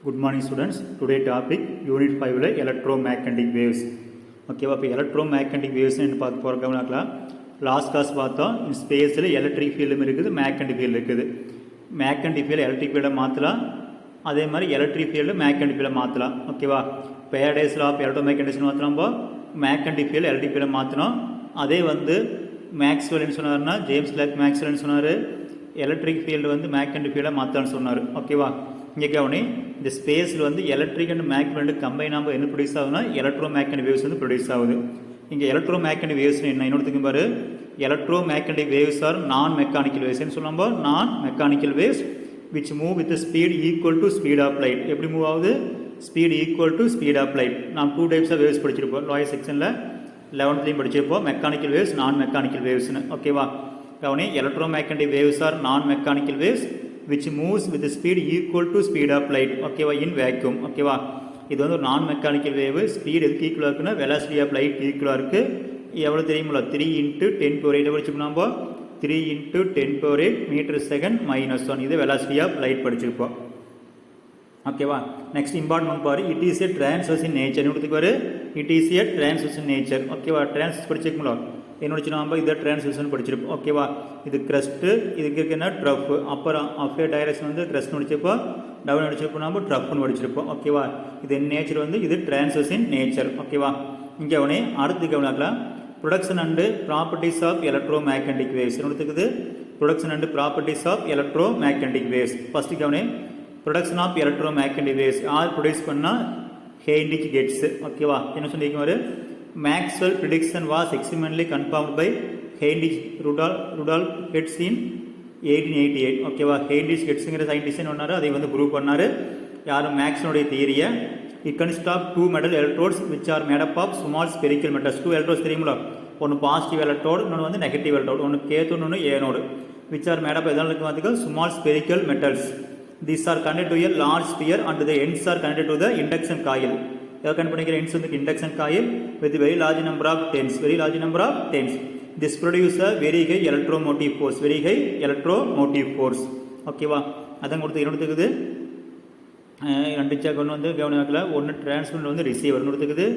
Good morning students. Today topic Unit 5 electromagnetic waves. ஓகேவா இப்போ electromagnetic வேவ்ஸ்னு பார்க்க போகிறோம்னாக்கா லாஸ்ட் கிளாஸ் பார்த்தோம் ஸ்பேஸில் எலக்ட்ரிக் ஃபீல்டும் இருக்குது மேக்னட்டிக் ஃபீல்டு இருக்குது. மேக்னட்டிக் ஃபீல்டு எலக்ட்ரிக் ஃபீல்டை மாற்றலாம், அதே மாதிரி எலக்ட்ரிக் ஃபீல்டு மேக்னட்டிக் ஃபீல்டை மாற்றலாம். ஓகேவா பேரடைஸில் ஆஃப் எலக்ட்ரோமேக்னட்டிக்ஸ்னு மாற்றலாம்போ மேக்னட்டிக் ஃபீல்டு எலக்ட்ரிக் ஃபீல்டை மாற்றணும். அதே மேக்ஸ்வெல்னு சொன்னார்னா ஜேம்ஸ் கிளார்க் மேக்ஸ்வெல்னு சொன்னார் எலக்ட்ரிக் ஃபீல்டு மேக்னட்டிக் ஃபீல்டை மாற்றலான்னு சொன்னார். ஓகேவா இங்கே கவனி இந்த ஸ்பேஸில் எலக்ட்ரிக் அண்ட் மேக்னெட் கம்பைன் ஆகும் என்ன ப்ரொடியூஸ் ஆகுதுன்னா எலக்ட்ரோமேக்னட்டிக் வேவ்ஸ் ப்ரொடியூஸ் ஆகுது. இங்கே எலக்ட்ரோமேக்னட்டிக் வேவ்ஸ் என்ன இன்னொருத்துக்கு பாரு electromagnetic waves are non mechanical வேவ்ஸ்ன்னு சொல்லும்போது non mechanical waves which move with speed equal to speed of light. எப்படி மூவ் ஆகுது? Speed equal to speed of light. நாம் 2 டைப்ஸ் ஆஃப் வேவ்ஸ் படிச்சிருப்போம் லோயர் செக்ஷனில் 11th படிச்சிருப்போம் மெக்கானிக்கல் வேவ்ஸ் நான் மெக்கானிக்கல் வேவ்ஸ்னு. ஓகேவா கவனி electromagnetic waves are non mechanical waves which moves with the speed equal to speed of light. ஓகேவா in vacuum. ஓகேவா இது ஒரு நான் மெக்கானிக்கல் வேவ். ஸ்பீட் எதுக்கு ஈக்குவலாக இருக்குன்னா வெலாசிட்டி ஆஃப் லைட் ஈக்குவலாக இருக்குது. எவ்வளோ தெரியுமில்ல 3 × 10⁸ படிச்சிருப்போம். 3 × 10⁸ m/s (1). இது வெலாசிட்டி ஆஃப் லைட் படிச்சிருப்போம். ஓகேவா நெக்ஸ்ட் இம்பார்ட்டன்ட் பாரு it is a transverse in nature. இன்னொருத்துக்கு பாரு it is a transverse in nature. ஓகேவா டிரான்ஸ்வர்ஸ் படிச்சிருக்கோம்ல என்னோட நம்ம இதை டிரான்ஸ்வர்ஸ்னு படிச்சிருப்போம். ஓகேவா இது க்ரஸ்ட்டு இதுக்கு இருக்குன்னா ட்ரஃப். அப்புறம் அஃபே டைரக்ஷன் க்ரஸ்ட்னு படிச்சிருப்போம், டவுன் அடிச்சிருப்போம், நம்ம ட்ரஃப்னு படிச்சிருப்போம். ஓகேவா இது நேச்சர் இது டிரான்ஸ்வர்ஸ் இன் நேச்சர். ஓகேவா இங்கே அவனே அடுத்து கவனிக்கலாம் production and properties of electromagnetic waves. என்னோடத்துக்குது production and properties of electromagnetic waves. First கவனி ப்ரொடக்ஷன் ஆஃப் எலக்ட்ரோமேக்னட்டிக் வேவ்ஸ் யார் ப்ரொடியூஸ் பண்ணால் ஹெய்ன்ரிச் கெட்ஸ். ஓகேவா என்ன சொல்லியிருக்கோம் Maxwell prediction was experimentally confirmed by Heinrich Rudolf Hertz in 1888. ஓகேவா ஹெய்ன்ரிச் கெட்ஸுங்கிற சயின்டிஸ்ட் ஒன்றாரு அதை prove பண்ணார். யார் மேக்ஸ்வெல்லுடைய தியரியை it consist of 2 metal electrodes which are made up of small spherical metals. 2 electrodes தெரியுங்களா ஒன்று பாசிட்டிவ் எலக்ட்ரோடு இன்னொன்று நெகட்டிவ் எலக்ட்ரோடு, ஒன்று கேத்தோடு இன்னொன்று ஏனோடு which are made up எதனால் small spherical metals. These are connected to a large sphere and the ends are connected to the induction coil. Connect பண்ணிக்கிற ends induction coil with very large number of turns. This produce a very high electromotive force. ஓகேவா அதான் கொடுத்து இன்னொருத்துக்குது 2 chalk ஒன்று கவனிக்கல ஒன்று transmitter receiver இன்னொருத்துக்குது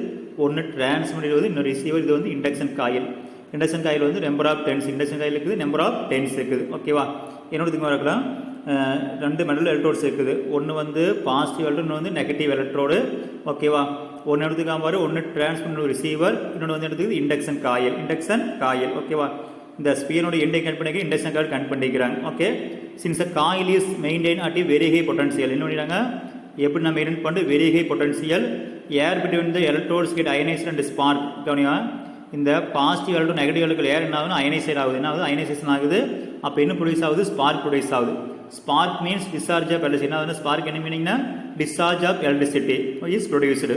ஒன்று transmitter இன்னொரு receiver. இது induction coil number of turns induction coil இருக்குது நம்பர் ஆஃப் டென்ஸ் இருக்குது. ஓகேவா என்னோடத்துக்கு இருக்கலாம் 2 மெட்டல் எலக்ட்ரோட்ஸ் இருக்குது. ஒன்று பாசிட்டிவ் எலக்ட்ரோடு இன்னொன்று நெகட்டிவ் எலக்ட்ரோடு. ஓகேவா ஒன்று எடுத்துக்காம பாரு ஒன்று டிரான்ஸ்மிட்டர் ரிசீவர் இன்னொன்று எடுத்துக்குது இண்டக்ஷன் காயில். ஓகேவா இந்த ஸ்பியரோட எண்டை கனெக்ட் பண்ணிக்க இண்டக்ஷன் காயில் கனெக்ட் பண்ணிக்கிறாங்க. Okay since coil is maintain at very high potential. என்ன பண்ணிடுறாங்க எப்படி நம்ம மெயின்டைன் பண்ணுறது very high potential air between the electrodes get ionised and spark. கவனியா இந்த positive electro negative electro air என்ன ஆகுது அயனைசேட் ஆகுது. என்ன ஆகுது அயனைசேஷன் ஆகுது. அப்போ என்ன ப்ரொடியூஸ் ஆகுது ஸ்பார்க் ப்ரொடியூஸ் ஆகுது. Spark means discharge of electricity. Now, spark any meaning na discharge of electricity is produced.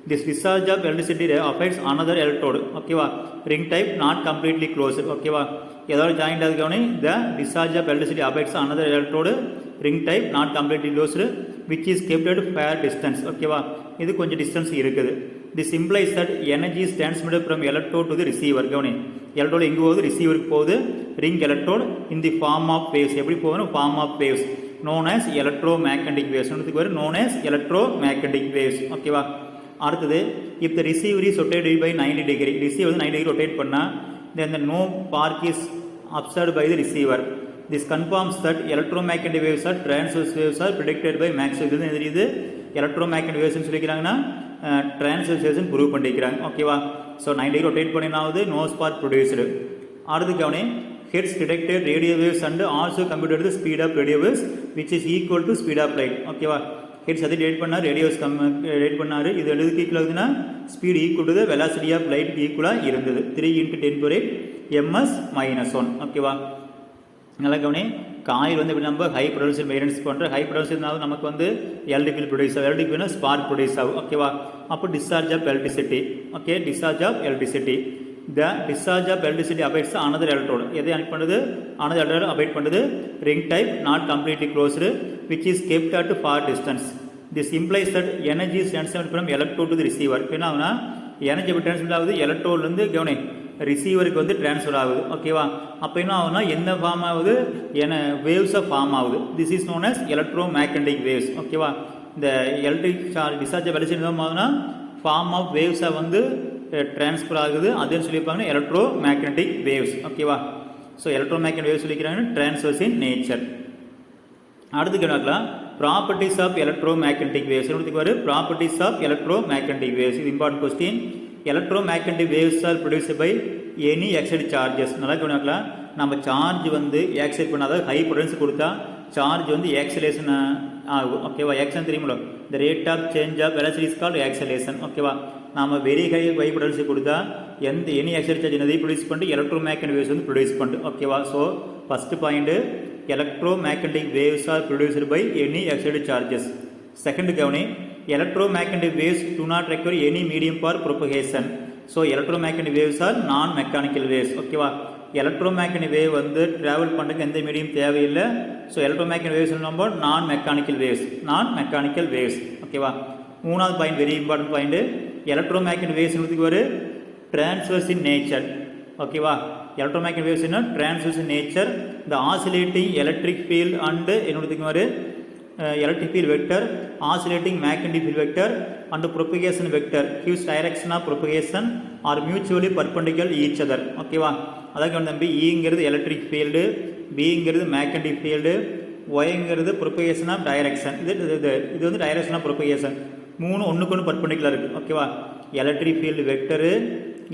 This discharge of electricity affects another electrode. Okay va ring type not completely closed. Okay va edar joint adukavani the discharge of electricity affects another electrode ring type not completely closed which is kept at fair distance. Okay va idu konja distance irukkudu. This implies that energy is transmitted from electrode to the receiver. கவனி electrode எங்கே போகுது ரிசீவருக்கு போகுது ring electrode in the form of waves. எப்படி போகணும் form of waves known as electromagnetic waves. ஒன்றுக்கு வரும் known as electromagnetic waves. ஓகேவா அடுத்தது if the receiver is rotate by 90 degree receiver 90 degree rotate பண்ணால் then the no spark is observed by the receiver. This confirms that electromagnetic waves are transverse waves are predicted by Maxwell. இது தெரியுது electromagnetic வேவ்ஸ்னு சொல்லிக்கிறாங்கன்னா transverse prove பண்ணிக்கிறாங்க. ஓகேவா so 90 degree rotate பண்ணினாவது no spark produced. அடுத்து கவனி Hertz detected radio waves and also computed the speed of radio waves which is equal to speed of light. ஓகேவா Hertz அதை டேட் பண்ணார் ரேடியோஸ் டேட் பண்ணார். இது எழுதுக்கு ஈக்குவல் ஆகுதுன்னா speed equal to the velocity of light ஈக்குவலாக இருந்தது 3 × 10⁸ ms-1. ஓகேவா நல்லா கவனி காயில் இப்படி நம்ம ஹை ப்ரொடியூசர் மெயின்டெனன்ஸ் பண்ணுற ஹை ப்ரொடியூசர் நமக்கு எலக்ட்ரிக்கல் ப்ரொடியூஸ் ஆகும். எலக்ட்ரிக்னா ஸ்பார்க் ப்ரொடியூஸ் ஆகும். ஓகேவா அப்போ discharge of electricity. Okay discharge of electricity the discharge of electricity abides another electrode. எதை அனெக்ட் பண்ணுது அனதர் எலக்ட்ரோடு அபைட் பண்ணுது ring type not completely closed which is kept at far distance. This implies that energy is transmit from electrode to the receiver. இப்போ என்ன ஆகுனா energy எப்படி transmit ஆகுது எலக்ட்ரோட்லேருந்து கவனி ரிசீவருக்கு ட்ரான்ஸ்ஃபர் ஆகுது. ஓகேவா அப்போ என்ன ஆகுதுன்னா என்ன ஃபார்ம் ஆகுது வேவ்ஸாக ஃபார்ம் ஆகுது. This is known as electromagnetic waves. ஓகேவா இந்த எலக்ட்ரிக் சார்ஜ் டிஸ்சார்ஜ் வேலை செய்யணும்னா ஃபார்ம் ஆஃப் வேவ்ஸை வந்து ட்ரான்ஸ்ஃபர் ஆகுது. அதுன்னு சொல்லியிருப்பாங்கன்னா எலக்ட்ரோ மேக்னெட்டிக் வேவ்ஸ். ஓகேவா? ஸோ எலக்ட்ரோ மேக்னெட்டிக் வேவ்ஸ் சொல்லிக்கிறாங்கன்னா ட்ரான்ஸ்வர்ஸ் இன் நேச்சர். அடுத்து கேட்கலாம் properties of electro magnetic waves. எடுத்துக்கு வரும் properties of electro magnetic waves. இது important question. Electro magnetic waves are produced by any excite charges. நல்லா கேட்கலாம். நம்ம சார்ஜ் வந்து எக்ஸைட் பண்ணாத ஹை பொட்டன்ஸ் கொடுத்தா சார்ஜ் வந்து ஆக்சலேஷன் ஆகும். ஓகேவா? ஆக்சன் தெரியுமில்ல, இந்த rate of change of velocity is called acceleration. ஓகேவா? நம்ம வெரி ஹை வைப்ரன்சி கொடுத்தா எந்த எனி எக்ஸைட் சார்ஜ் என்னதை ப்ரொடியூஸ் பண்ணிட்டு எலக்ட்ரோ மேக்னெட்டிக் வேவ்ஸ் வந்து ப்ரொடியூஸ் பண்ணிட்டு. ஓகேவா? So first point electro magnetic waves are produced by any excite charges. Second கவனி electro magnetic waves do not require any medium for propagation. So electro magnetic waves are non mechanical waves. ஓகேவா? Electro magnetic wave வந்து travel பண்ணுறதுக்கு எந்த medium தேவையில்லை. So electro magnetic waves நம்ம நான் mechanical waves. ஓகேவா? மூணாவது point very important point. Electro magnetic waves ஒரு ட்ரான்ஸ்வர்ஸ் இன் நேச்சர். ஓகேவா? எலக்ட்ரோ மேக்னெட்டிக் வேவ்ஸ் என்ன ட்ரான்ஸ்வர்ஸ் இன் நேச்சர். இந்த ஆசிலேட்டிங் எலக்ட்ரிக் ஃபீல்ட் அண்டு என்னோடதுக்கு ஒரு electric field vector, oscillating magnetic field vector and propagation vector gives direction of propagation are mutually perpendicular each other. ஓகேவா? அதாவது தம்பி ஈங்கிறது electric field, பிங்கிறது magnetic field, ஒய்ங்கிறது propagation of direction. இது வந்து டைரக்ஷன் ஆஃப் ப்ரொபகேஷன். மூணு ஒன்றுக்கு ஒன்று பர்பெண்டிகுலர் இருக்குது. ஓகேவா? எலக்ட்ரிக் ஃபீல்டு வெக்டரு,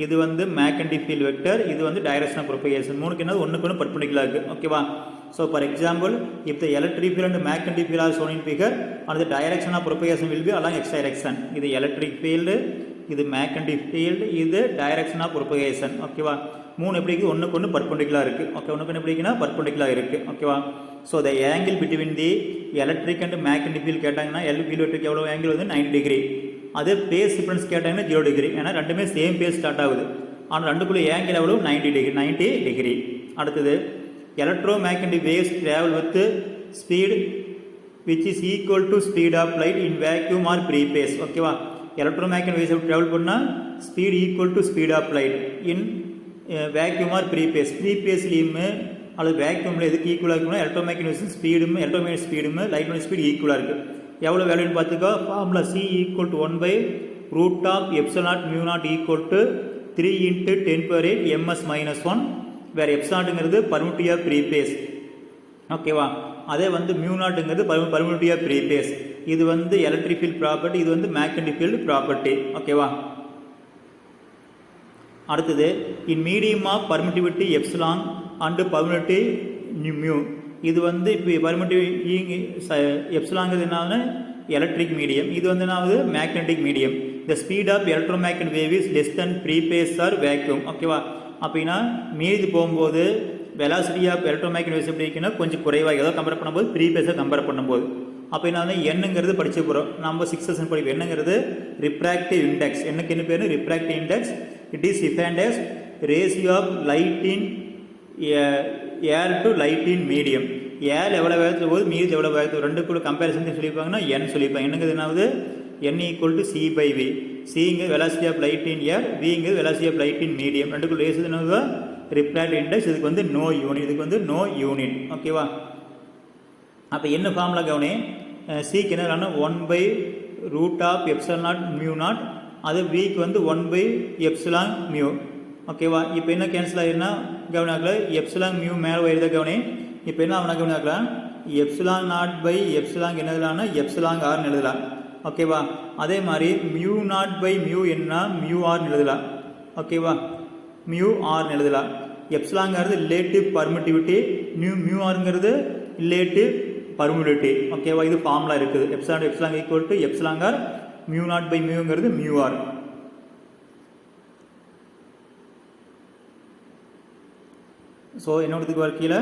இது வந்து மேக்னெட்டிக் ஃபீல்டு வெக்டர், இது வந்து டைரக்ஷன் ஆஃப் ப்ரொபகேஷன். மூணுக்கு என்ன ஒன்றுக்கு ஒன்று பர்பெண்டிகுலர் இருக்குது. ஓகேவா? So for example, if the electric field and magnetic field are shown in figure and the direction of propagation will be along x direction. இது electric field, இது magnetic field, இது direction of propagation. ஓகேவா? மூணு எப்படி இருக்குது ஒன்றுக்கு ஒன்று perpendicular இருக்குது. ஓகே, ஒன்றுக்கு எப்படி இருக்குன்னா பர்பெண்டிகுலர் இருக்குது. ஓகேவா? So the angle between the electric and magnetic field கேட்டாங்கன்னா எலக்ட்ரிக் எவ்வளோ ஆங்கிள் வந்து 90 டிகிரி. அதே பேஸ் டிஃபரன்ஸ் கேட்டாங்கன்னா 0 டிகிரி. ஏன்னா ரெண்டுமே சேம் பேஸ் ஸ்டார்ட் ஆகுது. ஆனால் ரெண்டுக்குள்ளே ஆங்கிள் எவ்வளோ 90 டிகிரி. அடுத்தது electromagnetic waves travel with speed which is equal to speed of light in vacuum or free space. ஓகேவா? electromagnetic waves travel பண்ணா speed equal to speed of light in vacuum or free space. free spaceலயுமே அல்லது வேக்யூமில் எதுக்கு ஈக்குவலாக இருக்குன்னா electromagnetic ஸ்பீடும் லைட்டோட speed ஈக்குவலாக இருக்குது. எவ்வளோ வேல்யூன்னு பார்த்துக்கோ. Formula C equal to 1/√of ε0 equal to 3 × 10⁻8 ms-1, வேறு எப்சாண்டுங்கிறது பர்மிட்டிவ் ஆஃப் ஃப்ரீ ஸ்பேஸ். ஓகேவா? அதே வந்து μ0ங்கிறது பர்மிட்டிவ் ஆஃப் ஃப்ரீ ஸ்பேஸ். இது வந்து எலக்ட்ரிக் ஃபீல்ட் ப்ராப்பர்ட்டி, இது வந்து மேக்னெட்டிக் ஃபீல்டு ப்ராப்பர்ட்டி. ஓகேவா? அடுத்தது in medium of permittivity epsilon and permittivity mu. இது வந்து இப்போ பர்மிட்டிவ் எப்சிலாங்கிறது என்னாவது எலக்ட்ரிக் மீடியம், இது வந்து என்னாவது magnetic medium. The speed of electromagnetic wave is less than free space or vacuum. ஓகேவா? அப்படின்னா மீதி போகும்போது வெலாசிட்டி ஆஃப் எலக்ட்ரோமேக்னெட்டிக் வேவ்ஸ் எப்படி இருக்குன்னா கொஞ்சம் குறைவாக ஏதோ கம்பேர் பண்ணும்போது ஃப்ரீ ஸ்பேஸை கம்பேர் பண்ணும்போது. அப்படின்னா வந்து என்னங்கிறது படிச்சு போகிறோம். நம்ம 6th செஷன் படிப்போம். என்னங்கிறது ரிப்ராக்டிவ் இண்டெக்ஸ். என்னக்கு என்ன பேர்? Refractive index. It is defined as ratio of light in air to light in medium. Air எவ்வளோ வேகத்தில் போது மீதி எவ்வளோ வேகத்தில் ரெண்டுக்குள்ள கம்பேரிசன் சொல்லியிருப்பாங்கன்னா என் சொல்லியிருப்பாங்க. என்னங்கிறது என்னாவது n ஈக்குவல் டு c/v. சிங்கிறது velocity of light in air, விங்கிறது velocity of light in medium. ரெண்டுக்குள்ள ரேஷியோ என்னது ரிப்ராக்டிவ் இண்டெக்ஸ். இதுக்கு வந்து நோ யூனிட். ஓகேவா? அப்போ என்ன ஃபார்முலா கவனி. சிக்கு என்ன 1/√of ε0 அது விக்கு வந்து 1/ε ஓகேவா? இப்போ என்ன கேன்சல் ஆகிருந்தா கவனிக்கல எப்சிலாங் மியூ மேலே வருத கவனி. இப்போ என்ன அவனை கவனிக்கலாம் ε0/ε என்னதுலான்னா எப்சிலாங் ஆர்னு எழுதலாம். ஓகேவா? அதே மாதிரி μ0/μ என்ன μr எழுதலாம். ஓகேவா? μr எழுதலாம். எப்சிலாங்கிறது ரிலேட்டிவ் பர்மிட்டிவிட்டி, μrங்கிறது ரிலேட்டிவ் பர்மிட்டிவிட்டி. ஓகேவா? இது ஃபார்முலா இருக்குது. எப்சிலாங் ஈக்குவல் டு எப்சிலாங்கார் μ0/μங்கிறது μr. ஸோ என்னோடதுக்கு வரைக்கில்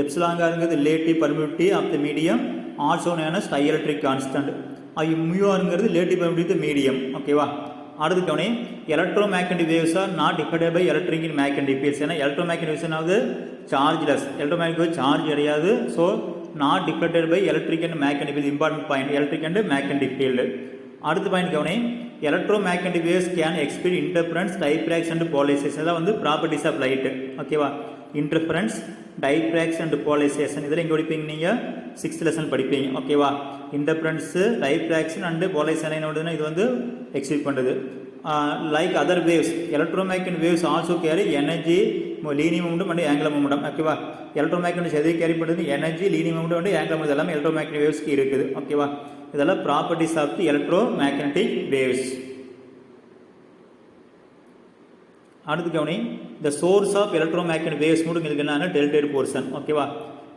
எப்சிலாங்காருங்கிறது relative permittivity of the medium, also known as dielectric constant. μrங்கிறது ரிலேட்டிவ் பர்மிட்டிவிட்டி மீடியம். ஓகேவா? அடுத்து கவனி electro magnetic waves are not deflected by electric in magnetic fields. ஏன்னா எலக்ட்ரோ மேக்னெட்டிக் வேவ்ஸ் ஆனது chargeless. Electro magnetic wave charge கிடையாது. So not deflected by electric and magnetic field. Important point electric and magnetic field. அடுத்த point கவனி electro magnetic waves can experience interference, diffraction and polarisation. தான் வந்து properties of light. ஓகேவா? Interference, diffraction and polarisation. இதெல்லாம் எங்கே படிப்பீங்க நீங்கள் 6th lesson படிப்பீங்க. ஓகேவா? இன்டர்ஃபரன்ஸு, டைஃப்ராக்ஷன் அண்டு போலரைசேஷன் என்னோடதுன்னா இது வந்து எக்ஸிக்யூட் பண்ணுறது. Like other waves, electromagnetic waves also carry energy, linear momentum and angular momentum. ஓகேவா? எலக்ட்ரோமேக்னெட்டிக் எதை கேரி பண்ணுறது? Energy, linear momentum and angular momentum எல்லாமே எலக்ட்ரோமேக்னெட்டிக் வேவ்ஸ்க்கு இருக்குது. ஓகேவா? இதெல்லாம் properties of the electromagnetic waves. அடுத்து கவனி, the source of electromagnetic waves மட்டும் உங்களுக்கு என்னன்னா டெல்டேட் போர்ஷன். ஓகேவா?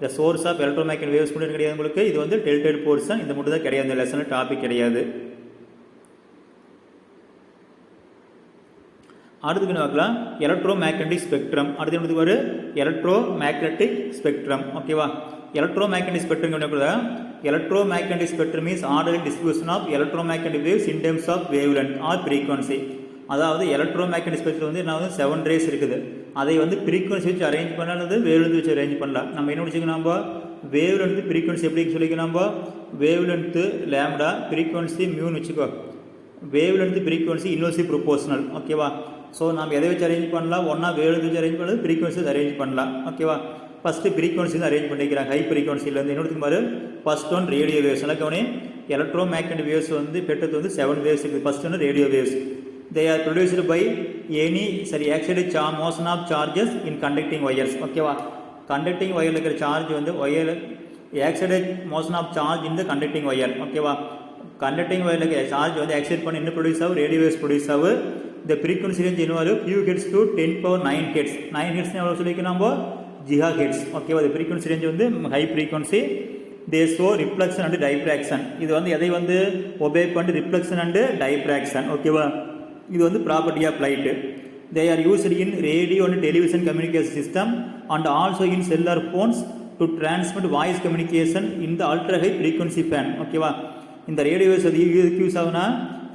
The source of electromagnetic waves மட்டும் கிடையாது உங்களுக்கு, இது வந்து டெல்டேட் போர்ஷன். இந்த மட்டும் தான் கிடையாது, இந்த லெசனில் டாபிக் கிடையாது. அடுத்துக்கு பார்க்கலாம் எலக்ட்ரோமேக்னெட்டிக் ஸ்பெக்ட்ரம். அடுத்து என்னது வரும்? Electromagnetic spectrum. ஓகேவா? எலக்ட்ரோமேக்னெட்டிக் ஸ்பெக்ட்ரம் என்ன? Electromagnetic spectrum means order distribution of electromagnetic waves in terms of wavelength or frequency. அதாவது எலக்ட்ரோமேக்னெட்டிக் ஸ்பெக்ட்ரம் வந்து என்ன 7 ரேஸ் இருக்குது. அதை வந்து ஃப்ரீக்வன்சி வச்சு அரேஞ்ச் பண்ணால் வேவ்லென்த் வச்சு அரேஞ்ச் பண்ணலாம். நம்ம என்ன வச்சுக்கணும்? நம்ம வேவ்லென்த் ஃப்ரீக்வன்சி எப்படி சொல்லிக்கணும்? நம்ம வேவ்லென்த்து லேம்டா, ஃப்ரீக்வன்சி மியூன்னு வச்சுக்கோ. Wavelength frequency inversely proportional. ஓகேவா? ஸோ நம்ம எதை வச்சு அரேஞ்ச் பண்ணலாம்? ஒன்றா வேவ்லென்த் வச்சு அரேஞ்ச் பண்ணலாம், ஃப்ரீக்வன்சி அரேஞ்ச் பண்ணலாம். ஓகேவா? ஃபஸ்ட்டு ஃப்ரீக்வன்சி அரேஞ்ச் பண்ணிக்கிறாங்க. ஹை ஃப்ரீக்வன்சிலேருந்து இன்னொரு மாதிரி ஃபஸ்ட் ஒன் ரேடியோ வேவ்ஸ். எல்லாம் கவனி, எலக்ட்ரோமேக்னெட்டிக் வேவ்ஸ் வந்து பெற்றது வந்து 7 வேவ்ஸ் இருக்குது. ஃபஸ்ட் ஒன்று radio waves. They are produced by excited motion of charges in conducting wires. ஓகேவா? கண்டக்டிங் வயரில் இருக்கிற சார்ஜ் வந்து எக்ஸைடட் மோஷன் ஆஃப் சார்ஜ் இந்த கண்டக்டிங் வயர். ஓகேவா? கண்டக்டிங் வயரில் இருக்கிற சார்ஜ் வந்து எக்ஸைட் பண்ணி என்ன ப்ரொடியூஸ் ஆகும்? ரேடியோ வேவ்ஸ் ப்ரொடியூஸ் ஆகும். இந்த ஃப்ரீக்வன்சி ரேஞ்ச் என்ன வரும்? Few hertz to 10⁹ hertz. 9 ஹெட்ஸ்னு எவ்வளோ சொல்லியிருக்கோம் நம்ம? Giga hertz. ஓகேவா? இது ஃப்ரீக்வன்சி ரேஞ்ச் வந்து high frequency. They show reflection and diffraction. இது வந்து எதை வந்து ஒபே பண்ணி? Reflection and diffraction. ஓகேவா? இது வந்து property of light. They are used in radio and television communication system and also in cellular phones to transmit voice communication in the ultra high frequency band. ஓகேவா? இந்த radio waves அது எதுக்கு use ஆகுனா?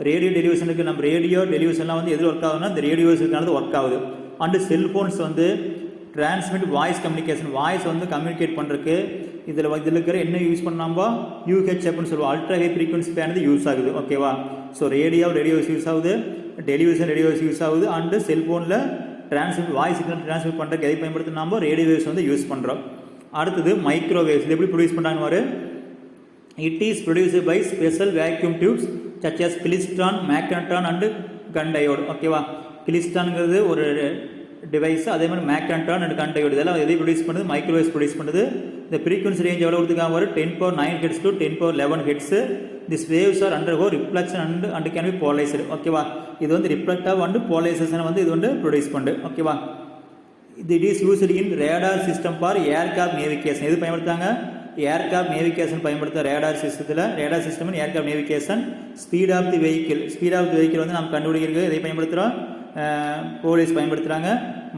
Radio டெலிவிஷனுக்கு. நம்ம radio டெலிவிஷன்லாம் வந்து எது work ஆகுதுன்னா இந்த ரேடியோ வேவ்ஸ்க்கானது ஒர்க் ஆகுது. அண்டு செல்ஃபோன்ஸ் வந்து டிரான்ஸ்மிட் வாய்ஸ் கம்யூனிகேஷன், வாய்ஸ் வந்து கம்யூனிகேட் பண்ணுறதுக்கு இதில் இருக்கிற என்ன யூஸ் பண்ணாம்போ யூஹெச் அப்படின்னு சொல்லுவோம். Ultra high frequency pant use ஆகுது. ஓகேவா? ஸோ ரேடியோஸ் யூஸ் ஆகுது, டெலிவிஷன் ரேடியோஸ் யூஸ் ஆகுது, அண்டு செல்ஃபோனில் டிரான்ஸ்மிட் வாய்ஸ் சிக்னல் டிரான்ஸ்மிட் பண்ணுறதுக்கு எதை பயன்படுத்தி நம்ம ரேடியோ வேவ்ஸ் வந்து யூஸ் பண்ணுறோம். அடுத்தது மைக்ரோவேவ்ஸ். இது எப்படி ப்ரொடியூஸ் பண்ணுறாங்க பாரு? It is produced by special vacuum tubes such as klystron, magnetron and gun diode. ஓகேவா? கிளிஸ்ட்ரான்ங்கிறது ஒரு டிவைஸ், அதே மாதிரி மேக்னட்ரான் அண்ட் கன் டயோடு இதெல்லாம் எதை ப்ரொடியூஸ் பண்ணுது? மைக்ரோவேவ்ஸ் ப்ரொடியூஸ் பண்ணுது. இந்த ஃப்ரீக்வன்சி ரேஞ்ச் எவ்வளோ கொடுத்துருக்காங்க வரும்? 10⁹ hertz to 10⁻11 hertz. This waves are undergo reflection and can be polarised. ஓகேவா? இது வந்து ரிஃப்ளெக்டாக வந்து போலரைசேஷனை வந்து இது வந்து ப்ரொடியூஸ் பண்ணுது. ஓகேவா? It is used in radar system for aircraft navigation. எது பயன்படுத்தாங்க? ஏர்கிராஃப்ட் நேவிகேஷன் பயன்படுத்த ரேடார் சிஸ்டத்தில். Radar system aircraft navigation. Speed of the vehicle வந்து நம்ம கண்டுபிடிக்கிறது இதை பயன்படுத்துகிறோம். போலீஸ் பயன்படுத்துகிறாங்க.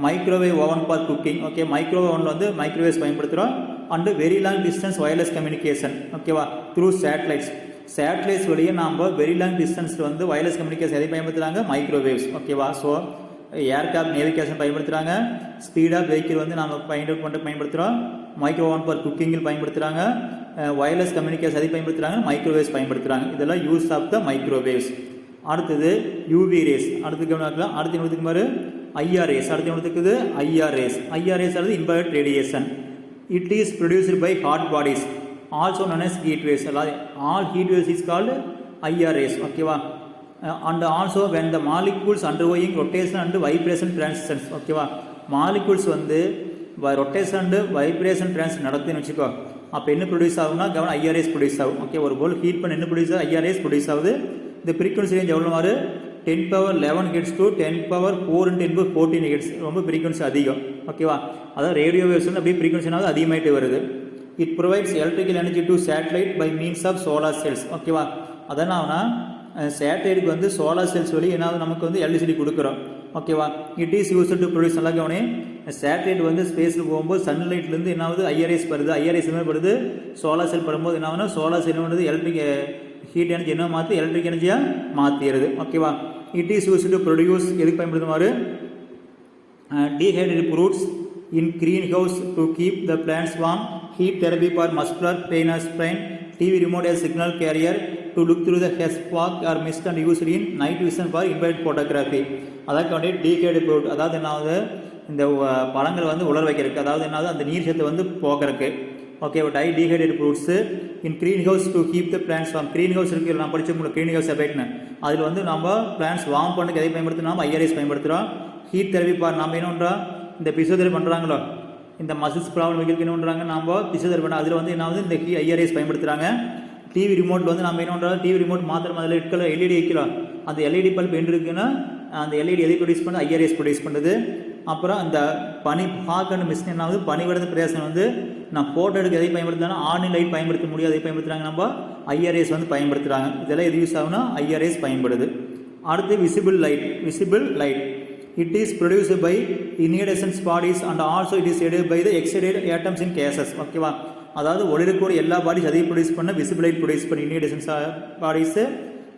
Microwave oven for cooking. Okay, microwave ஓவனில் வந்து மைக்ரோவேவ்ஸ் பயன்படுத்துகிறோம். And very long distance wireless communication. ஓகேவா? த்ரூ சேட்டலைட்ஸ் வழியே நாம் வெரி லாங் டிஸ்டன்ஸில் வந்து வயர்லெஸ் கம்யூனிகேஷன் எதை பயன்படுத்துகிறாங்க? மைக்ரோவேவ்ஸ். ஓகேவா? ஸோ ஏர்கிராஃப்ட் நேவிகேஷன் பயன்படுத்துகிறாங்க. ஸ்பீட் ஆஃப் வெஹிக்கிள் வந்து நாம் பயன்படுத்துகிறோம். மைக்ரோ ஓவன் ஃபார் குக்கிங்கில் பயன்படுத்துகிறாங்க. வயர்லெஸ் கம்யூனிகேஷன் எதை பயன்படுத்துகிறாங்க? மைக்ரோவேவ்ஸ் பயன்படுத்துகிறாங்க. இதெல்லாம் யூஸ் ஆஃப் த மைக்ரோவேவ்ஸ். அடுத்தது யூவி ரேஸ். அடுத்து அடுத்து மாதிரி ஐஆர்ஏஸ். அடுத்து இருக்குது ஐஆர்ஏஸ். ஐஆர்ஏஸ் அல்லது infrared radiation. It is produced by hot bodies also known as heat waves. All heat waves is called IRAs. ஓகேவா? And also when the molecules undergoing rotation and vibration transitions. ஓகேவா? Molecules வந்து rotation and vibration trans நடத்துன்னு வச்சுக்கோ. அப்போ என்ன produce ஆகுனா கவனம் ஐஆர்ஏஸ் produce ஆகும். Okay, ஒரு போல் ஹீட் பண்ண என்ன ப்ரொடியூஸ் ஆகும்? ஐஆர்ஏஸ் ப்ரொடியூஸ் ஆகுது. இந்த ஃப்ரீக்வன்சி ரேஞ்ச் எவ்வளோ மாறு? 10⁻11 ஹெட்ஸ் டு 10⁻4 × 10⁻14 ஹெட்ஸ். ரொம்ப ஃப்ரீக்வன்சி அதிகம். ஓகேவா? அதாவது ரேடியோ வேவ்ஸ் வந்து அப்படியே ஃப்ரீக்வன்சினாவது அதிகமாகிட்டு வருது. It provides electrical energy to satellite by means of solar cells. ஓகேவா? அதனால்னா சேட்டலைட்டுக்கு வந்து சோலார் செல்ஸ் வழி என்னாவது நமக்கு வந்து எலக்ட்ரிசிட்டி கொடுக்குறோம். ஓகேவா? It is use to produce. நல்லா கவனி, சேட்டலைட் வந்து ஸ்பேஸில் போகும்போது சன்லைட்லேருந்து என்னாவது ஐஆர்எஸ் வருது. ஐஆர்எஸ் என்ன படுது? சோலார் செல் படும்போது என்ன ஆகுனா சோலார் செல் வந்து எலக்ட்ரிக் ஹீட் எனர்ஜி என்ன மாற்றி எலக்ட்ரிக் எனர்ஜியாக மாற்றிடுது. ஓகேவா? It is use to produce. எதுக்கு பயன்படுத்துமாறு? Dehydrated fruits in greenhouse to keep the plants warm, heat therapy for muscular pain or sprain, TV remote as signal carrier to look through the haze fog or mist and used in night vision for infrared photography. அதாவது dehydrated fruit, அதாவது என்ன ஆகுது? இந்த பழங்கள் வந்து உலர வைக்கிறதுக்கு, அதாவது என்னது அந்த நீர் சத்தை வந்து போக்குறதுக்கு. Okay, dehydrated fruits in green house to keep the plants warm. Green house இருக்குது, நான் படித்த உங்களுக்கு க்ரீன் ஹவுஸ் எஃபெக்ட்னு. அதில் வந்து நம்ம பிளான்ஸ் வார்ம் பண்ணுறதுக்கு எதை பயன்படுத்தினா ஐஆர்எஸ் பயன்படுத்துகிறோம். ஹீட் தெரப்பி நம்ம என்ன பண்ணுறோம், இந்த பிசியோதெரப்பி பண்ணுறாங்களோ, இந்த மசில்ஸ் ப்ராப்ளம் வைக்கிறதுக்கு என்ன பண்ணுறாங்க, நம்ம பிசியோதெரப்பி பண்ண அதில் வந்து என்ன வந்து இந்த ஐஆர்எஸ் பயன்படுத்துகிறாங்க. டிவி ரிமோட்டில் வந்து நம்ம என்ன பண்ணுறோம், டிவி ரிமோட் மாத்திரம் அதில் ரெட் கலர் எல்இடி வைக்கிறோம். அந்த எல்இடி பல்ப் என்ன இருக்குன்னா அந்த எல்இடி எதை ப்ரொடியூஸ் பண்ண ஐஆர்எஸ் ப்ரொடியூஸ் பண்ணுது. அப்புறம் அந்த பனி ஹாக்கண்ட் மிஷின் என்ன வந்து பனிவரது பிரதேசம் வந்து நான் ஃபோட்டோ எடுக்க எதை பயன்படுத்தினா ஆன்லைன் லைட் பயன்படுத்த முடியாது, எதை பயன்படுத்துகிறாங்க நம்ம ஐஆர்எஸ் வந்து பயன்படுத்துகிறாங்க. இதெல்லாம் எது யூஸ் ஆகுனா ஐஆர்எஸ் பயன்படுது. அடுத்து visible light it is produced by inhibitions bodies and also it is emitted by the excited atoms in gases. ஓகேவா, அதாவது ஒளிரக்கூடிய எல்லா பாடிஸ் அதை ப்ரொடியூஸ் பண்ண விசிபிள் லைட் ப்ரொடியூஸ் பண்ணி இன்ஹிடேஷன்ஸ் பாடிஸு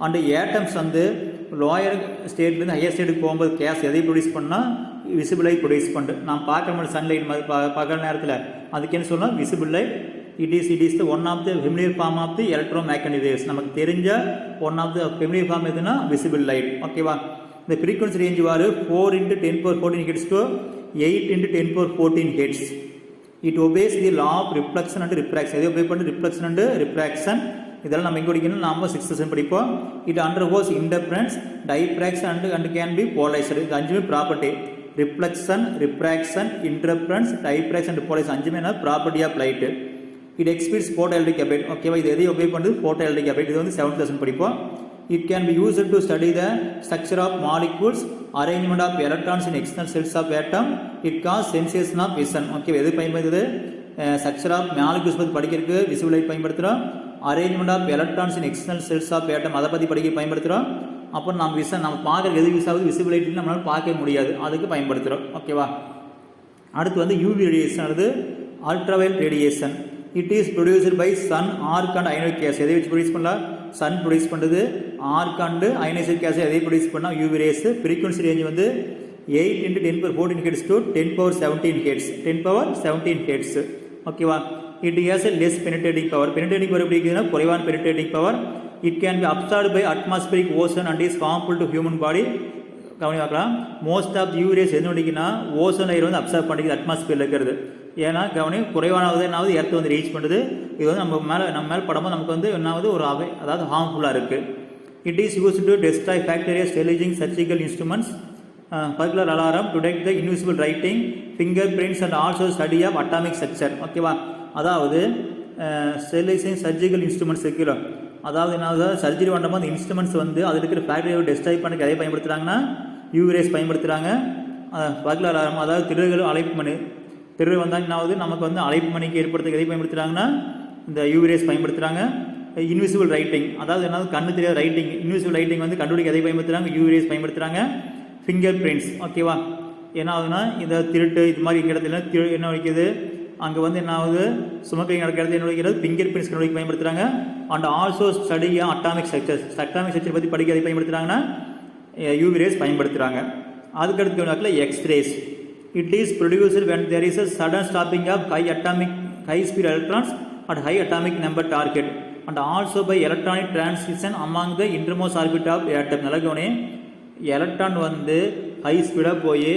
அண்ட் ஏட்டம்ஸ் வந்து லோயர் ஸ்டேட்லேருந்து ஹையர் ஸ்டேட்டுக்கு போகும்போது கேஸ் எதை ப்ரொடியூஸ் பண்ணால் விசிபிள் லைட் ப்ரொடியூஸ் பண்ணுது. நான் பார்க்குற மாதிரி சன்லைட் மாதிரி பார்க்குற நேரத்தில் அதுக்கு என்ன சொல்லலாம், visible light. It is the one of the familiar form of the electromagnetic waves. நமக்கு தெரிஞ்ச one of the familiar form எதுனா விசிபிள் லைட். ஓகேவா, இந்த ஃப்ரீக்வன்சி ரேஞ்ச் வாரு 4 × 10⁻14 hertz to 8 × 10⁻14 hertz. It obeys the law of reflection and refraction. எதை obey பண்ணி reflection and refraction. இதெல்லாம் நம்ம எங்கே படிக்கணும், நம்ம 6th செஷன் படிப்போம். It undergoes interference, diffraction and can be polarised. இது 5மே property. Reflection, refraction, interference, diffraction and polarisation 5மே என்ன property of light. It exhibits photo electric effect. ஓகேவா, இது எதை ஒபே பண்ணுறது, ஃபோட்டோ எலக்ட்ரிக் எஃபெக்ட். இது வந்து 7th செஷன் படிப்போம். It can be used to study the structure of molecules, arrangement of electrons in external cells of atom. It causes sensation of vision. Okay, எது பயன்படுத்துது, structure of molecules பற்றி படிக்கிறதுக்கு visible light பயன்படுத்துகிறோம். Arrangement of electrons in external shells of atom அதை பற்றி படிக்க பயன்படுத்துகிறோம். அப்புறம் நம்ம நம்ம பார்க்குறது எது யூஸ் ஆகுது, விசிபிள் லைட் நம்மளால் பார்க்க முடியாது, அதுக்கு பயன்படுத்துகிறோம். ஓகேவா, அடுத்து வந்து யூவி ரேடியேஷன் அல்லது ultraviolet radiation. It is produced by sun, arc and ionic gas. எதை வச்சு ப்ரொடியூஸ் பண்ணலாம், சன் ப்ரொடியூஸ் பண்ணுறது. ஆர்க் அண்டு அயனைசர் கேஸ் எதை ப்ரொடியூஸ் பண்ணால் யூவி ரேஸ். ஃப்ரீக்வன்சி ரேஞ்ச் வந்து 8 × 10⁻14 ஹெட்ஸ் டு 10⁻17 ஹெட்ஸ். 10⁻17 ஹெட்ஸ். ஓகேவா, it has a less penetrating power. Penetrating power எப்படி இருக்குதுன்னா குறைவான penetrating power. It can be absorbed by atmospheric ozone and is harmful to human பாடி. கவனிக்கலாம், most of UV rays எது பண்ணிக்குன்னா ocean layer வந்து absorb பண்ணிக்குது அட்மாஸ்பியரில் இருக்கிறது. ஏன்னா கவனி குறைவானது என்னாவது எர்த்து வந்து ரீச் பண்ணுது. இது வந்து நம்ம மேலே படமும் நமக்கு வந்து என்னாவது ஒரு அதாவது ஹார்ம்ஃபுல்லாக இருக்குது. It is use to destroy bacteria sterilising surgical instruments, particular alarm to detect the invisible writing, finger prints and also study of atomic structure. ஓகேவா, அதாவது ஸ்டெரிலைசிங் சர்ஜிக்கல் இன்ஸ்ட்ருமெண்ட்ஸ் இருக்கிறோம். அதாவது என்ன சர்ஜரி பண்ணுறப்போ அந்த இன்ஸ்ட்ருமெண்ட்ஸ் வந்து அதில் இருக்கிற ஃபேக்டரியை டெஸ்ட்ராய் பண்ணி எதை பயன்படுத்துகிறாங்கன்னா யூவி ரேஸ் பயன்படுத்துகிறாங்க. பர்டிகுலர் அலாரம் அதாவது திருடர்கள் அழைப்பு மணி, திருடு வந்தால் என்னாவது நமக்கு வந்து அழைப்பு மணிக்கு ஏற்படுத்த எதை பயன்படுத்துகிறாங்கன்னா இந்த யூவி ரேஸ் பயன்படுத்துகிறாங்க. இன்விசிபிள் ரைட்டிங் அதாவது என்ன கண்ணு தெரியாத ரைட்டிங், இன்விசிபிள் ரைட்டிங் வந்து கண்டுபிடிக்க எதை பயன்படுத்துகிறாங்க, யூவி ரேஸ் பயன்படுத்துகிறாங்க. Finger prints. ஓகேவா, என்ன ஆகுதுன்னா இந்த திருட்டு இது மாதிரி இடத்துல என்ன வைக்கிது, அங்கே வந்து என்ன ஆகுது சுமக்கிங் நடக்கிற இடத்துல என்ன வைக்கிறது, ஃபிங்கர் பிரிண்ட்ஸ் கண்டுபிடிக்க பயன்படுத்துகிறாங்க. And also study atomic structures, atomic structure பற்றி படிக்க எதை பயன்படுத்துகிறாங்கன்னா யூவி ரேஸ் பயன்படுத்துகிறாங்க. அதுக்கடுத்து X-rays. It is produced when there is a sudden stopping of high speed electrons at high atomic number target and also by electronic transition among the innermost orbit of atom. நல்லா கவனி, electron வந்து high ஸ்பீடாக போய்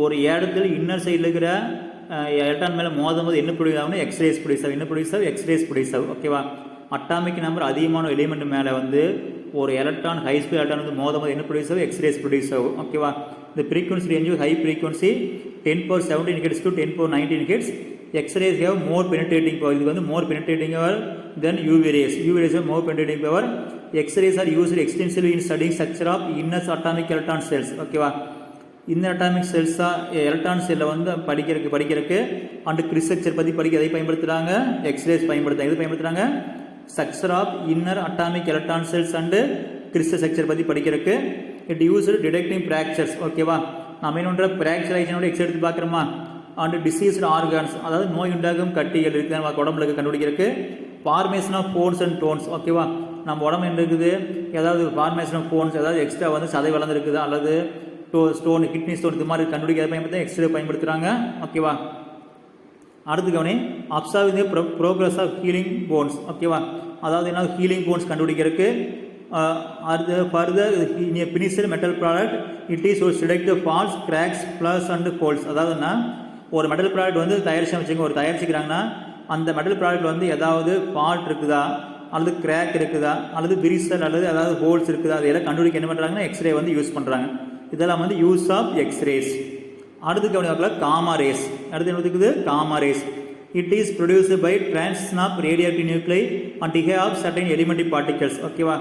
ஒரு இடத்துல inner சைடில் இருக்கிற electron மேலே மோதும் போது என்ன ப்ரொடியூஸ் ஆகும்னா எக்ஸ்ரேஸ் ப்ரொடியூஸ் ஆகும். என்ன ப்ரொடியூஸ் ஆகும், எக்ஸ்ரேஸ் ப்ரொடியூஸ் ஆகும். ஓகேவா, அட்டாமிக் நம்பர் அதிகமான எலிமெண்ட் மேலே வந்து ஒரு எலக்ட்ரான் ஹை ஸ்பீட் எலக்ட்ரான் வந்து மோதும் போது என்ன ப்ரொடியூஸ் ஆகும், எக்ஸ்ரேஸ் ப்ரொடியூஸ் ஆகும். ஓகேவா, இந்த frequency range high frequency 10⁻17 hertz to 10⁻19 hertz. X rays have more penetrating power. இது வந்து more penetrating power than UV rays. UV rays have more penetrating power. X rays are used extensively in studying structure of inner atomic electron shells. ஓகேவா, inner atomic செல்ஸாக electron செல்லை வந்து படிக்கிறதுக்கு and கிறிஸ்ட்ரக்சர் பற்றி படிக்க எதை பயன்படுத்துகிறாங்க, எக்ஸ்ரேஸ் பயன்படுத்துகிறாங்க. எது பயன்படுத்துகிறாங்க, structure of inner atomic electron shells and crystal structure பற்றி படிக்கிறதுக்கு. It used detecting fractures. ஓகேவா, நம்ம என்ன ஃப்ராக்சரைசனோட எக்ஸ் எடுத்து பார்க்குறோமா. அண்டு டிசீஸ்டு ஆர்கான்ஸ் அதாவது நோய் உண்டாகும் கட்டிகள் இருக்குது நம்ம உடம்புல கண்டுபிடிக்கிறதுக்கு. Formation of bones and tones. ஓகேவா, நம்ம உடம்பு என்ன இருக்குது, ஏதாவது ஃபார்மேஷன் ஆஃப் போன்ஸ் ஏதாவது எக்ஸ்ட்ரா வந்து சதை வளர்ந்துருக்குது அல்லது ஸ்டோன் கிட்னி ஸ்டோன் இது மாதிரி கண்டுபிடிக்க பயன்படுத்த எக்ஸ்ரே பயன்படுத்துகிறாங்க. ஓகேவா, அடுத்து கவனி, observe the progress of healing bones. ஓகேவா, அதாவது என்ன ஹீலிங் போன்ஸ் கண்டுபிடிக்கிறதுக்கு further in a finished metal product it is to detect the faults, cracks, plus and holes. அதாவதுன்னா ஒரு மெட்டல் ப்ராடக்ட் வந்து தயாரிச்சுக்கிறாங்கன்னா அந்த மெட்டல் ப்ராடக்ட் வந்து ஏதாவது ஃபால்ட் இருக்குதா அல்லது கிராக் இருக்குதா அல்லது விரிசல் அல்லது ஏதாவது ஹோல்ஸ் இருக்குதா அதெல்லாம் கண்டுபிடிக்க என்ன பண்ணுறாங்கன்னா எக்ஸ்ரே வந்து யூஸ் பண்ணுறாங்க. இதெல்லாம் வந்து யூஸ் ஆஃப் எக்ஸ்ரேஸ். அடுத்து கவனிப்பாக்கில் காமா ரேஸ். அடுத்து என்ன இருக்குது gamma rays. It is produced by transition of radioactive nuclei and decay of certain elementary particles. ஓகேவா,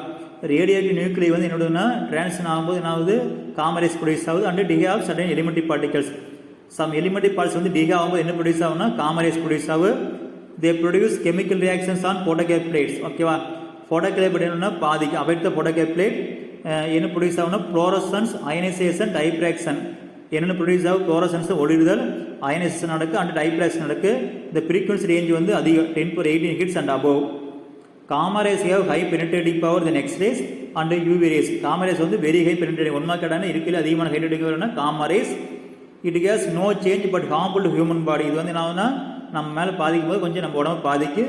ரேடியோஆக்டிவ் நியூக்ளை வந்து என்னதுன்னா டிரான்சிஷன் ஆகும்போது என்ன ஆகுது காமா ரேஸ் ப்ரொடியூஸ் ஆகுது and decay of certain elementary particles. Some elementary parts வந்து decay ஆகும்போது என்ன ப்ரொடியூஸ் ஆகும்னா காமா ரேஸ் ப்ரொடியூஸ் ஆகுது. They produce chemical reactions on photographic plates. ஓகேவா, போட்டோகேப் என்னன்னா பாதிக்கு அஃபெக்ட் த போட்டோகேப் பிளேட். என்ன ப்ரொடியூஸ் ஆகும்னா ஃப்ளோரசன்ஸ், அயனைசேஷன், டைப்ராக்ஷன். என்னென்ன ப்ரொடியூஸ் ஆகும் ஃப்ளோரசன்ஸ் ஒளிருதல், அயனைசேஷன் நடக்கு அண்ட் டைப்ராக்ஷன் நடக்கு. இந்த ஃப்ரீக்வன்சி ரேஞ்ச் வந்து அதிகம் 10^18 hertz and above. Gamma rays have high penetrating power then X rays and UV rays. Gamma rays வந்து வெரி ஹை பெனிட்ரேட்டிங் ஒன்மா கேட்டான இருக்கிற அதிகமான high penetrating gamma rays. It has no change but harmful to human body. இது வந்து என்ன நம்ம மேலே பாதிக்கும் போது கொஞ்சம் நம்ம உடம்பு பாதிக்கு.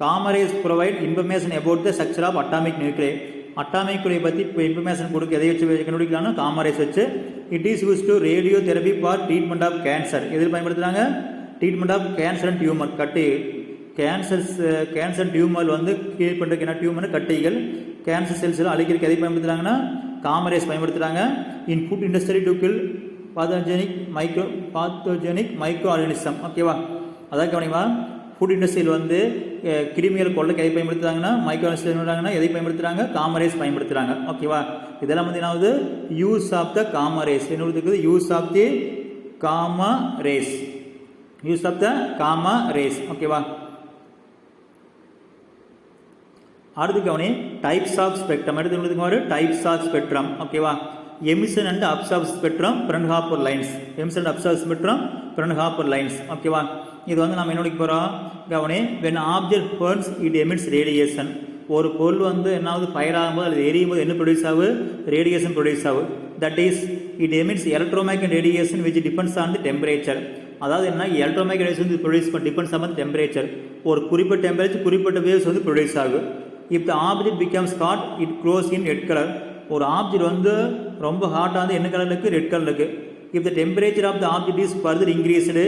Gamma rays provide information about the structure of atomic nuclei. Atomic nuclei பற்றி இப்போ இன்ஃபர்மேஷன் கொடுக்க எதை வச்சு கண்டுபிடிக்கலாம்னா காமா ரேஸ் வச்சு. It is use to radio therapy for treatment of cancer. எதில் பயன்படுத்துகிறாங்க? Treatment of cancer and tumour. Cancer tumour வந்து கிரியேட் பண்ணுறதுக்கு என்ன டியூமர் கட்டிகள் கேன்சர் செல்ஸ்லாம் அழிக்கிறதுக்கு எதை பயன்படுத்துகிறாங்கன்னா காமா ரேஸ் பயன்படுத்துகிறாங்க. In food industry to kill pathogenic micro organism. ஓகேவா, அதான் கவனிமா ஃபுட் இண்டஸ்ட்ரியில் வந்து கிருமிகள் கொள்ளைக்கு எதை பயன்படுத்துகிறாங்கன்னா மைக்ரோ ஆர்கானிசம் எதை பயன்படுத்துகிறாங்க காமா ரேஸ் பயன்படுத்துகிறாங்க. ஓகேவா, இதெல்லாம் வந்து என்னாவது use of the gamma rays. என்ன இருக்குது use of the gamma rays. Use of the gamma rays. ஓகேவா, அடுத்து கவனி டைப்ஸ் ஆஃப் ஸ்பெக்ட்ரம். அடுத்து டைப்ஸ் ஆஃப் ஸ்பெக்ட்ரம். ஓகேவா, emission and absorb spectrum, Fraunhofer lines. Emission and absorb spectrum, Fraunhofer lines. ஓகேவா, இது வந்து நம்ம என்ன போகிறோம் கவனி. when object burns it emits radiation. ஒரு பொருள் வந்து என்னாவது ஃபயர் ஆகும்போது அது எரியும் போது என்ன ப்ரொடியூஸ் ஆகுது ரேடியேஷன் ப்ரொடியூஸ் ஆகுது. That is it emits electromagnetic radiation which depends on the temperature. அதாவது என்ன electromagnetic radiation produce depends on temperature. ஒரு குறிப்பிட்ட டெம்பரேச்சர் குறிப்பிட்ட வேவ்ஸ் வந்து ப்ரொடியூஸ் ஆகுது. If the object becomes hot it glows in red colour. ஒரு object வந்து ரொம்ப ஹாட்டாக வந்து என்ன கலரில் இருக்குது ரெட் கலரில் இருக்குது. If the temperature of the object is further increased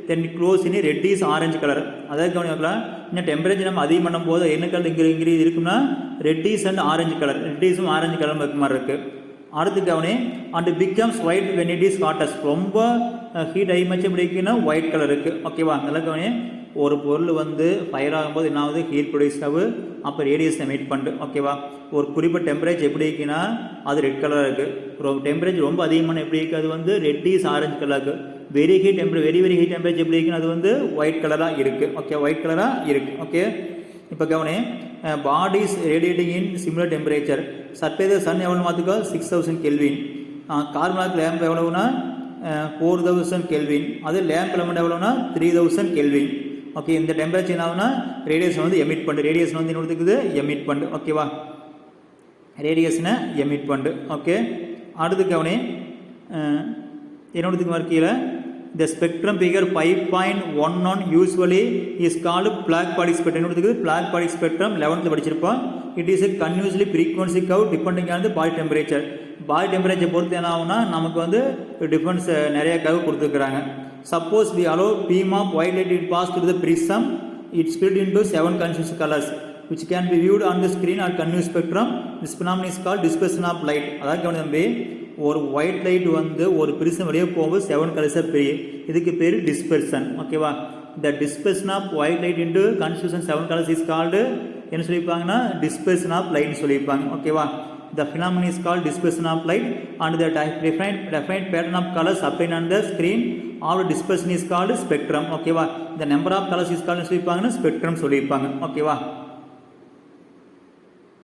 then it glows in reddish orange colour. அதாவது கவனிக்கலாம் இன்னும் டெம்பரேச்சர் நம்ம அதிகம் பண்ணும் போது என்ன கலர் இன்க்ரீஸ் இருக்குன்னா ரெட்டிஸ் அண்ட் ஆரஞ்சு கலர். ரெட்டிஸும் ஆரஞ்சு கலர் இருக்க மாதிரி இருக்குது. அடுத்து கவனி and becomes white when it is hottest. ரொம்ப ஹீட் ஆகிமச்சு எப்படி இருக்குன்னா ஒயிட் கலர் இருக்குது. ஓகேவா, நல்லா கவனி ஒரு பொருள் வந்து ஃபயர் ஆகும்போது என்ன ஆகுது ஹீட் ப்ரொடியூஸ் ஆகுது அப்போ ரேடியேஷன் எமிட் பண்ணுது. ஓகேவா, ஒரு குறிப்பிட்ட டெம்பரேச்சர் எப்படி இருக்குன்னா அது ரெட் கலராக இருக்குது. டெம்பரேச்சர் ரொம்ப அதிகமான எப்படி இருக்குது அது வந்து ரெட்டிஸ் ஆரஞ்சு கலராக இருக்குது. வெரி ஹீட் டெம்பரேச்சர் எப்படி இருக்குன்னு அது வந்து ஒயிட் கலராக இருக்குது. ஓகே, ஒயிட் கலராக இருக்குது. ஓகே, இப்போ கவனி bodies radiating in similar temperature. Surface sun எவ்வளோ மாற்றுக்கோ 6000 கெல்வின். கார்பன் லேம்ப் எவ்வளோனா 4000 கெல்வின். அது லேம்ப் எலமெண்ட் எவ்வளோனா 3000 கெல்வின். ஓகே, இந்த டெம்பரேச்சர் என்ன ஆகுனா ரேடியேஷன் வந்து எமிட் பண்ணு. ரேடியேஷன் வந்து என்ன இருக்குது எமிட் பண்ணு. ஓகேவா, ரேடியேஷனை எமிட் பண்ணு. ஓகே, அடுத்து கவனி என்னோடதுக்கு மறுக்கையில் இந்த spectrum figure 5.11 usually is called black body spectrum. என்னோடதுக்கு பிளாக் பாடி ஸ்பெக்ட்ரம் 11th படிச்சிருப்போம். It is a continuously frequency curve depending on the body temperature. Body temperature பொறுத்து என்ன ஆகுனா நமக்கு வந்து டிஃபரன்ஸ் நிறைய கவ் கொடுத்துருக்குறாங்க. Suppose we allow beam of white light to pass through the prism, it split into 7 constituent colors which can be viewed on the screen or continuous spectrum. This phenomenon is called dispersion of light. அதாவது கவனித்தம்பி ஒரு white light வந்து ஒரு prism வெளியே போகும்போது 7 கலர்ஸாக பிரியும். இதுக்கு பேர் டிஸ்பெர்ஷன். ஓகேவா, the dispersion of white light into constituent 7 colors is called என்ன சொல்லியிருப்பாங்கன்னா dispersion of light சொல்லியிருப்பாங்க. ஓகேவா, the phenomenon is called dispersion of light and the definite pattern of colors appearing on the screen or dispersion is called spectrum. ஓகேவா, the number of colors is called சொல்லியிருப்பாங்கன்னா spectrum சொல்லியிருப்பாங்க. ஓகேவா.